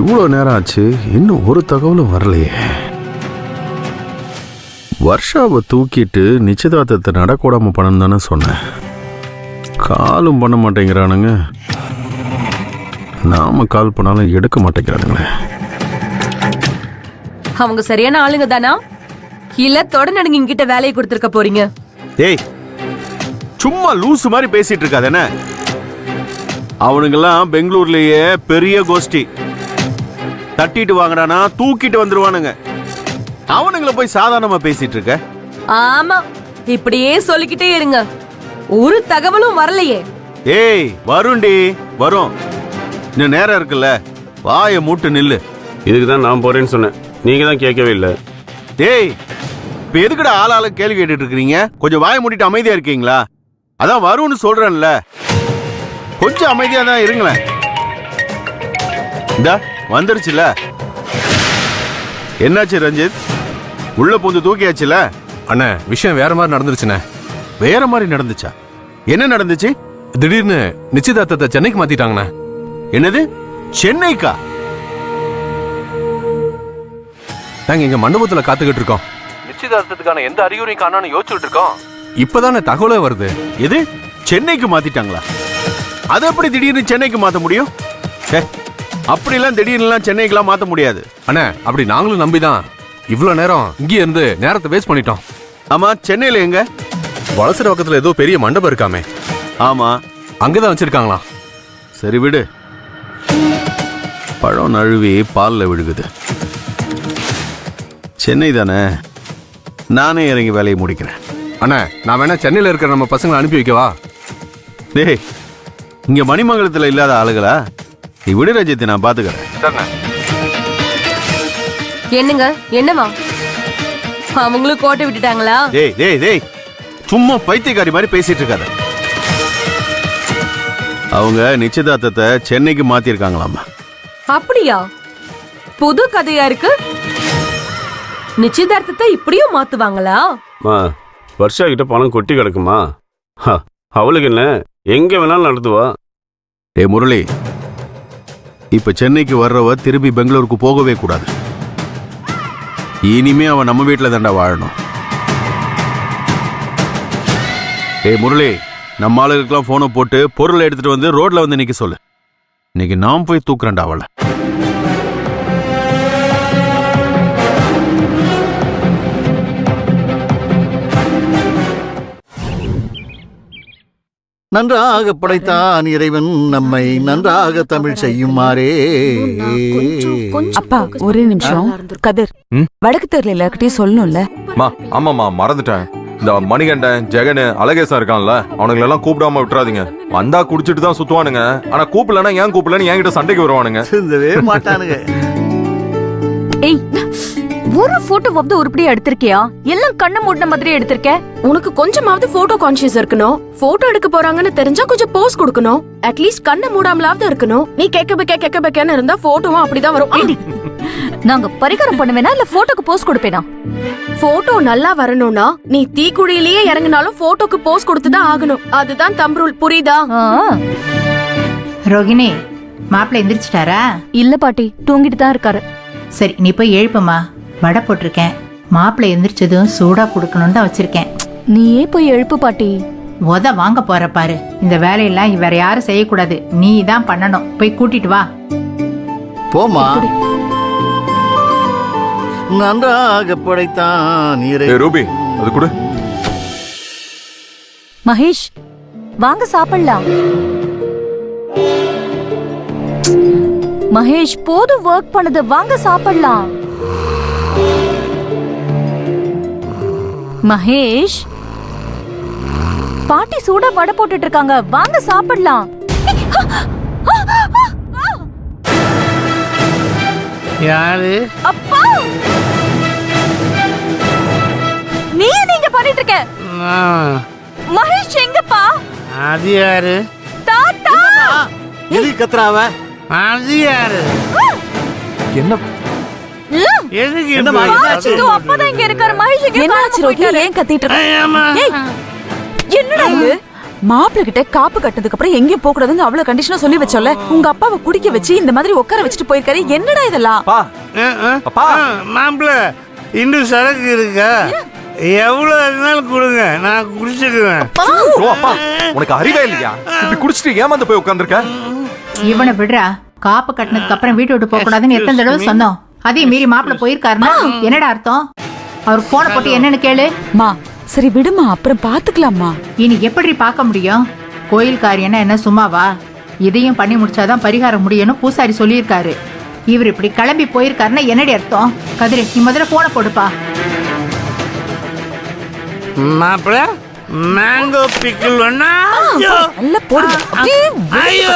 இவ்வளோ நேரம் ஆச்சு, இன்னும் ஒரு தகவலும் வரலையே. வர்ஷாவை தூக்கிட்டு நிச்சயதார்த்தத்தை நடக்கூடாம பண்ணணும் தானே சொன்னேன். காலும் பண்ண மாட்டேங்கிறானுங்க. நாம கால் பண்ணாலும் எடுக்க மாட்டேங்கிறானுங்களே. அவங்க சரியான ஆளுங்க தானா இல்ல தொடர்ந்து இங்கிட்ட வேலையை கொடுத்துருக்க போறீங்க? டேய், சும்மா லூசு மாதிரி பேசிட்டு இருக்காதானே. அவனுங்கெல்லாம் பெங்களூர்லயே பெரிய கோஷ்டி. தட்டிட்டு வாங்கடானா தூக்கிட்டு வந்துருவானுங்க. அவனுங்கள போய் சாதாரணமா பேசிட்டு இருக்க? ஆமா, இப்படியே சொல்லிக்கிட்டே இருங்க. ஒரு தகவலும் வரலையே. ஏய், வருண்டி வரும். இன்னும் நேரம் இருக்குல்ல, வாயை மூட்டு நில்லு. இதுக்கு தான் நான் போறேன்னு சொன்னேன், நீங்க தான் கேட்கவே இல்லை. டேய், இப்ப எதுக்குடா ஆளாளு கேள்வி கேட்டுட்டு இருக்கீங்க? கொஞ்சம் வாயை மூடிட்டு அமைதியா இருக்கீங்களா? அதான் வரும்னு சொல்றேன்ல, கொஞ்சம் அமைதியா தான் இருங்களேன். இந்த வந்துருச்சுல. என்னாச்சு ரஞ்சித்? உள்ள பூந்து தூக்கியாச்சுல? அண்ணே, விஷயம் வேற மாதிரி நடந்துருச்சுண்ணே. வேற மாதிரி நடந்துச்சா? என்ன நடந்துச்சு? திடீர்னு நிச்சயதார்த்தத்தை சென்னைக்கு மாத்திட்டாங்கண்ணே. என்னது, சென்னைக்கா? நாங்க இங்க மண்டபத்துல காத்துக்கிட்டு இருக்கோம். நிச்சயதார்த்தத்துக்கான எந்த அறிகுறியும் காணான்னு யோசிச்சுட்டு இருக்கோம். இப்பதானே தகவலே வருது. எது, சென்னைக்கு மாத்திட்டாங்களா? அது எப்படி திடீர்னு சென்னைக்கு மாத்த முடியும்? அப்படிலாம் திடீர்னுலாம் சென்னைக்குலாம் மாத்த முடியாது. அண்ணே, அப்படி நாங்களும் நம்பிதான் இவ்வளவு நேரம் இங்கே இருந்து நேரத்தை வேஸ்ட் பண்ணிட்டோம். ஆமா, சென்னையில எங்க? வலசர பக்கத்துல ஏதோ பெரிய மண்டபம் இருக்காமே. ஆமா, அங்கதான் வச்சிருக்காங்களா. சரி விடு. பழம் நழுவி பால்ல விழுகுது. சென்னை தானே, நானே இறங்கி வேலையை முடிக்கிறேன். அண்ணே, நான் வேணா சென்னையில இருக்கிற நம்ம பசங்களை அனுப்பி வைக்கவா? டேய், இங்க மணிமங்கலத்துல இல்லாத ஆளுகளா? நீ விடு ரஞ்சித், நான் பாத்துக்கிறேன். என்னங்க, என்னவா? அவங்களும் கோட்டை விட்டுட்டாங்களா? டேய் டேய் டேய், சும்மா பைத்தியக்காரி மாதிரி பேசிட்டு இருக்காத. அவங்க நிச்சயதார்த்தத்தை சென்னைக்கு மாத்திருக்காங்களாமா. அப்படியா? புது கதையா இருக்கு. நிச்சயதார்த்தத்தை இப்படியும் மாத்துவாங்களா? வருஷா கிட்ட பணம் கொட்டி கிடக்குமா? அவளுக்கு என்ன, எங்க வேணாலும் நடத்துவா. ஏ முரளி, இப்ப சென்னைக்கு வர்றவ திரும்பி பெங்களூருக்கு போகவே கூடாது. இனிமே அவன் நம்ம வீட்டுல தாண்டா வாழணும். ஏ முரளி, நம்ம ஆளுகளுக்கெல்லாம் போனை போட்டு பொருளை எடுத்துட்டு வந்து ரோட்ல வந்து நிக்க சொல்லு. இன்னைக்கு நான் போய் தூக்குறேன்டா அவளை. நன்றாக படைத்தான் இறைவன் நம்மை நன்றாக தமிழ் செய்யுமாறே. அப்பா ஒரே நிமிஷம். கதிர், வடக்கு தெருல எல்லார்கிட்டயும் சொல்லணும்ல. ஆமாமா, மறந்துட்டேன். இந்த மணிகண்டன், ஜெகன், அழகேசா இருக்கான்ல, அவனுங்களை எல்லாம் கூப்பிடாம விட்டுறாதீங்க. வந்தா குடிச்சிட்டு தான் சுத்துவானுங்க. ஆனா கூப்பிடலன்னா ஏன் கூப்பிடலன்னு என்கிட்ட சண்டைக்கு வருவானுங்க. சிந்தவே மாட்டானுங்க. ஏய், ஒரு போட்டோவாவது உருப்படியா எடுத்திருக்கியா? எல்லாம் கண்ண மூடின மாதிரி எடுத்திருக்க. உனக்கு கொஞ்சமாவது போட்டோ கான்ஷியஸ் இருக்கணும். போட்டோ எடுக்க போறாங்கன்னு தெரிஞ்சா கொஞ்சம் போஸ் கொடுக்கணும். அட்லீஸ்ட் கண்ண மூடாமலாவது இருக்கணும். நீ கேக்க பேக்கன்னு இருந்தா போட்டோவும் அப்படிதான் வரும். நாங்க பரிகாரம் பண்ணுவேனா இல்ல போட்டோக்கு போஸ் கொடுப்பேனா? போட்டோ நல்லா வரணும்னா நீ தீக்குழியிலேயே இறங்கினாலும் போட்டோக்கு போஸ் கொடுத்துதான் ஆகணும். அதுதான் தம் ரூல், புரியுதா? ரோகிணி, மாப்பிள்ள எந்திரிச்சிட்டாரா? இல்ல பாட்டி, தூங்கிட்டு தான் இருக்காரு. சரி, நீ போய் எழுப்பமா. வடை போட்டிருக்கேன். மாப்பிள்ள எந்திரிச்சதும் சூடா குடுக்கணும்னு தான் வச்சிருக்கேன். நீயே போய் எழுப்பு பாட்டி. வாங்க போற பாரு. இந்த வேலையெல்லாம் வேற யாரும் செய்யக்கூடாது, நீ தான் பண்ணணும். போய் கூட்டிட்டு வா. போமா. நன்றாக படைத்தான் இறைவன். ரூபி, அது கூட. மகேஷ், வாங்க சாப்பிடலாம். மகேஷ், போதும் ஒர்க் பண்ணது, வாங்க சாப்பிடலாம். மகேஷ், பாட்டி சூடா வடை போட்டுட்டு இருக்காங்க, வாங்க சாப்பிடலாம். யாரு? அப்பா, நீ நீங்க பண்ணிட்டு இருக்க. மகேஷ் எங்கப்பா? அது யாரு? தாத்தா. எது கத்துறாவ? அது யாரு? என்ன அப்பதான் இங்க இருக்காரு. மகேஷ் என்னாச்சு? ஏன் கத்திட்டு இருக்க? என்னடா இது? மாப்பிள்ள கிட்ட காப்பு கட்டினதுக்கு அப்புறம் எங்கேயும் போக கூடாதுன்னு அவ்வளவு கண்டிஷனா சொல்லி வச்சோல்ல. உங்க அப்பாவை குடிக்க வச்சு இந்த மாதிரி உட்கார வச்சுட்டு போயிருக்காரு. என்னடா இதெல்லாம்? அப்பா அப்பா மாப்பிள்ள இன்னும் சரக்கு இருக்கா? எவ்வளவு இருந்தாலும் கொடுங்க, நான் குடிச்சிடுவேன். ஐயோ, அப்பா உனக்கு அறிவே இல்லையா? இப்படி குடிச்சிட்டு ஏமாந்து போய் உட்கார்ந்திருக்க. இவனை விடுறா. காப்பு கட்டினதுக்கு அப்புறம் வீட்டு விட்டு போக கூடாதுன்னு எத்தனை தடவை சொன்னோம். அதையும் மீறி மாப்பிள்ள போயிருக்காருன்னா என்னடா அர்த்தம்? அவருக்கு போன போட்டு என்னன்னு கேளு. மா சரி விடுமா, அப்புறம் பாத்துக்கலாமா. இனி எப்படி பார்க்க முடியும்? கோயில் காரியம்னா என்ன சும்மாவா? இதையும் பண்ணி முடிச்சாதான் பரிகாரம் முடியும்னு பூசாரி சொல்லியிருக்காரு. இவர் இப்படி கிளம்பி போயிருக்காருன்னா என்னடி அர்த்தம்? கதிரி, நீ முதல்ல போன போடுப்பா. மாப்பிள்ள மேங்கோ பிக்கிள் வேணா? நல்ல போடுங்க. ஐயோ.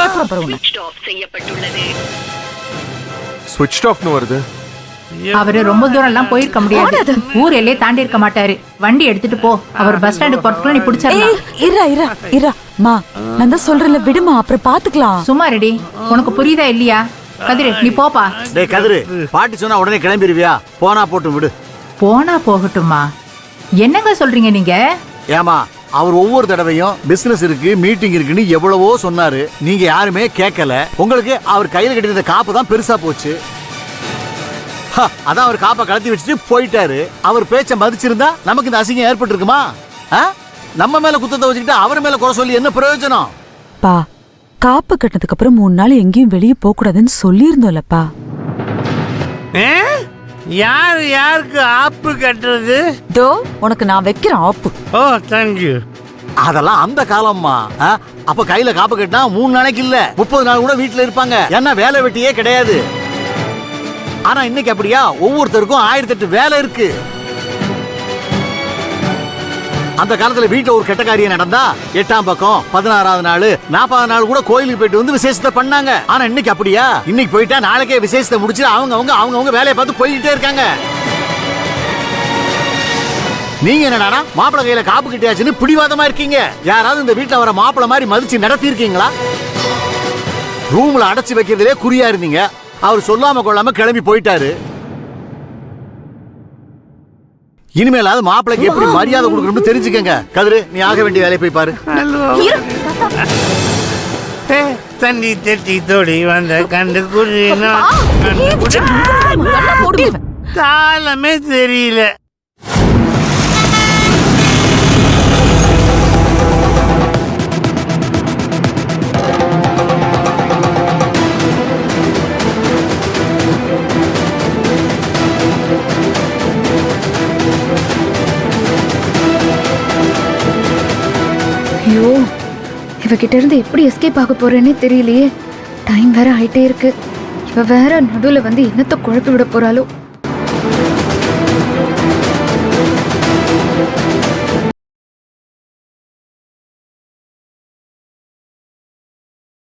ஸ்விட்ச் ஆஃப்னு வருது. அவரு ரொம்ப தூரம் எல்லாம் போயிருக்க முடியாது. ஊர் எல்லையே தாண்டி இருக்க மாட்டாரு. வண்டி எடுத்துட்டு போ. அவர் பஸ் ஸ்டாண்டுக்கு போறதுக்குள்ள நீ பிடிச்சிடலாம். இரா இரா இரா மா, நான் தான் சொல்றேன்ல விடுமா, அப்புறம் பாத்துக்கலாம். சும்மா ரெடி. உனக்கு புரியுதா இல்லையா? கதிரு, நீ போப்பா. டேய் கதிரு, பாட்டி சொன்னா உடனே கிளம்பிடுவியா? போனா போட்டு விடு. போனா போகட்டுமா? என்னங்க சொல்றீங்க நீங்க? ஏமா, அவர் ஒவ்வொரு தடவையும் பிசினஸ் இருக்கு, மீட்டிங் இருக்குன்னு எவ்வளவோ சொன்னாரு. நீங்க யாருமே கேட்கல. உங்களுக்கு அவர் கையில கட்டிருந்த காப்பு தான் பெருசா போச்சு. அதான் அவர் காப்பை கலத்தி வச்சுட்டு போயிட்டாரு. அவர் பேச்ச மதிச்சிருந்தா நமக்கு இந்த அசிங்கம் ஏற்பட்டு இருக்குமா? நம்ம மேல குத்தத்தை வச்சுக்கிட்டு அவர் மேல குறை சொல்லி என்ன பிரயோஜனம்? பா, காப்பு கட்டினதுக்கு அப்புறம் 3 நாள் எங்கேயும் வெளியே போக கூடாதுன்னு சொல்லியிருந்தோம்லப்பா. யார் யாருக்கு ஆப்பு கட்டுறது? தோ உனக்கு நான் வைக்கிறேன் ஆப்பு. ஓ தேங்க்யூ. அதெல்லாம் அந்த காலம்மா. அப்ப கையில காப்பு கட்டினா 3 நாளைக்கு இல்ல 30 நாள் கூட வீட்டுல இருப்பாங்க. ஏன்னா வேலை வெட்டியே கிடையாது. ஆனா இன்னைக்கு அப்படியா? ஒவ்வொருத்தருக்கும் 1008 வேலை இருக்கு. அந்த காலத்துல வீட்டுல ஒரு கெட்ட காரியம் நடந்தா 8ஆம் பக்கம் 16ஆவது நாள் 40ஆவது நாள் கூட கோயிலுக்கு போயிட்டு வந்து விசேஷத்தை பண்ணாங்க. ஆனா இன்னைக்கு அப்படியா? இன்னைக்கு போயிட்டா நாளைக்கே விசேஷத்தை முடிச்சு அவங்க வேலையை பார்த்து போய்கிட்டே இருக்காங்க. நீங்க என்னடா மாப்பிள்ளை கையில காப்பு கிட்டியாச்சுன்னு பிடிவாதமா இருக்கீங்க? யாராவது இந்த வீட்டுல வர மாப்பிள்ளை மாதிரி மதிச்சு நடத்தி இருக்கீங்களா? ரூம்ல அடைச்சு வைக்கிறதுலே குறியா இருந்தீங்க. அவர் சொல்லாம கொள்ளாம கிளம்பி போயிட்டாரு. இனிமேலாவது மாப்பிளைக்கு எப்படி மரியாதை கொடுக்கணும்னு தெரிஞ்சுக்கங்க. கதிரு, நீ ஆக வேண்டிய வேலையை போய் பாரு. தண்ணி தட்டி தோடி வந்த கண்டு குடினா தாளமே தெரியல. ஐயோ, இவகிட்ட இருந்து எப்படி எஸ்கேப் ஆக போறேன்னே தெரியலையே. டைம் வேற ஆயிட்டே இருக்கு. இவ வேற நடுவுல வந்து என்னத்த குழப்பி விட போறாளோ?